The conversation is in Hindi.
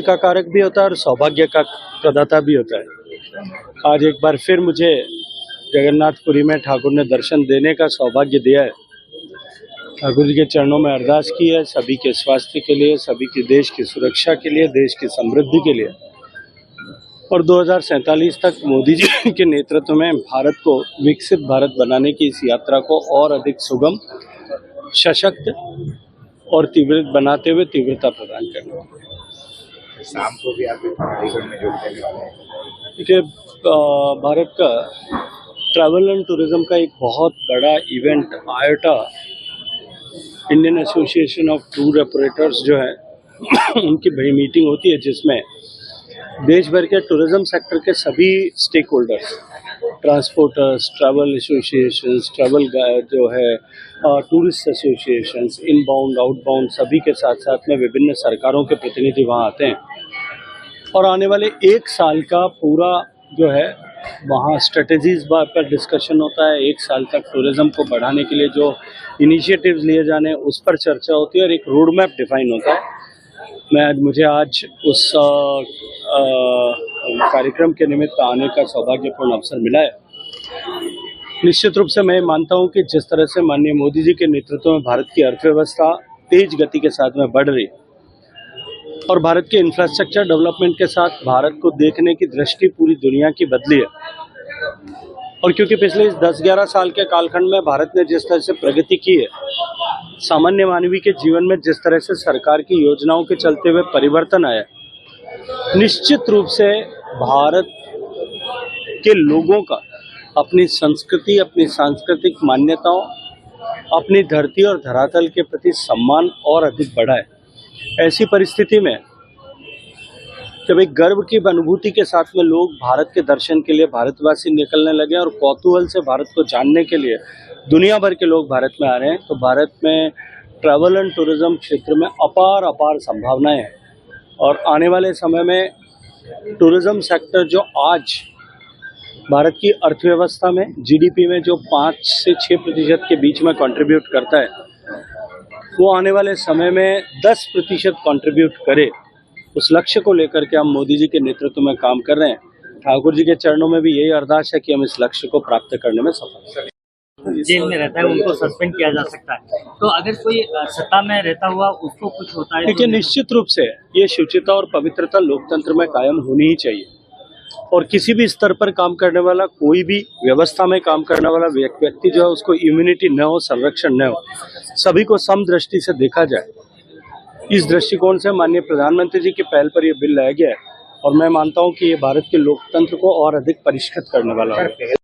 का कारक भी होता है और सौभाग्य का प्रदाता भी होता है। आज एक बार फिर मुझे जगन्नाथपुरी में ठाकुर ने दर्शन देने का सौभाग्य दिया है। ठाकुर जी के चरणों में अरदास की है, सभी के स्वास्थ्य के लिए, सभी के देश की सुरक्षा के लिए, देश की समृद्धि के लिए, और 2047 तक मोदी जी के नेतृत्व में भारत को विकसित भारत बनाने की इस यात्रा को और अधिक सुगम, सशक्त और तीव्र बनाते हुए तीव्रता प्रदान करना। शाम को भी आप अलीगढ़ में जुड़ जाने वाले हैं। देखिए, भारत का ट्रैवल एंड टूरिज्म का एक बहुत बड़ा event iota Indian association of tour operators जो है उनकी बड़ी मीटिंग होती है, जिसमें देश भर के टूरिज्म सेक्टर के सभी stakeholders, transporters, travel associations, travel जो है टूरिस्ट एसोसिएशंस, इनबाउंड आउटबाउंड, सभी के साथ साथ में विभिन्न सरकारों के प्रतिनिधि वहाँ आते हैं और आने वाले एक साल का पूरा जो है वहाँ स्ट्रेटजीज पर डिस्कशन होता है। एक साल तक टूरिज्म को बढ़ाने के लिए जो इनिशिएटिव्स लिए जाने उस पर चर्चा होती है और एक रोड मैप डिफाइन होता है। मुझे आज उस कार्यक्रम के निमित्त आने का सौभाग्यपूर्ण अवसर मिला है। निश्चित रूप से मैं मानता हूं कि जिस तरह से माननीय मोदी जी के नेतृत्व में भारत की अर्थव्यवस्था तेज गति के साथ में बढ़ रही और भारत के इंफ्रास्ट्रक्चर डेवलपमेंट के साथ भारत को देखने की दृष्टि पूरी दुनिया की बदली है। और क्योंकि पिछले इस 10-11 साल के कालखंड में भारत ने जिस तरह से प्रगति की है, सामान्य मानवीय के जीवन में जिस तरह से सरकार की योजनाओं के चलते हुए परिवर्तन आया, निश्चित रूप से भारत के लोगों का अपनी संस्कृति, अपनी सांस्कृतिक मान्यताओं, अपनी धरती और धरातल के प्रति सम्मान और अधिक बढ़ा है। ऐसी परिस्थिति में जब एक गर्व की अनुभूति के साथ में लोग भारत के दर्शन के लिए भारतवासी निकलने लगे और कौतूहल से भारत को जानने के लिए दुनिया भर के लोग भारत में आ रहे हैं, तो भारत में ट्रैवल एंड टूरिज्म क्षेत्र में अपार संभावनाएं हैं। और आने वाले समय में टूरिज्म सेक्टर जो आज भारत की अर्थव्यवस्था में जीडीपी में जो 5 से 6% के बीच में कंट्रीब्यूट करता है, वो आने वाले समय में 10% कंट्रीब्यूट करे। उस लक्ष्य को लेकर के हम मोदी जी के नेतृत्व में काम कर रहे हैं। ठाकुर जी के चरणों में भी यही अरदास है कि हम इस लक्ष्य को प्राप्त करने में सफल हों। जेल में रहता है उनको सस्पेंड किया जा सकता है, तो अगर कोई सत्ता में रहता हुआ उसको कुछ होता है, देखिए, निश्चित रूप से ये शुचिता और पवित्रता लोकतंत्र में कायम होनी ही चाहिए और किसी भी स्तर पर काम करने वाला, कोई भी व्यवस्था में काम करने वाला व्यक्ति जो है उसको इम्यूनिटी न हो, संरक्षण न हो, सभी को समदृष्टि से देखा जाए। इस दृष्टिकोण से माननीय प्रधानमंत्री जी की पहल पर यह बिल लाया गया है और मैं मानता हूं कि ये भारत के लोकतंत्र को और अधिक परिष्कृत करने वाला है।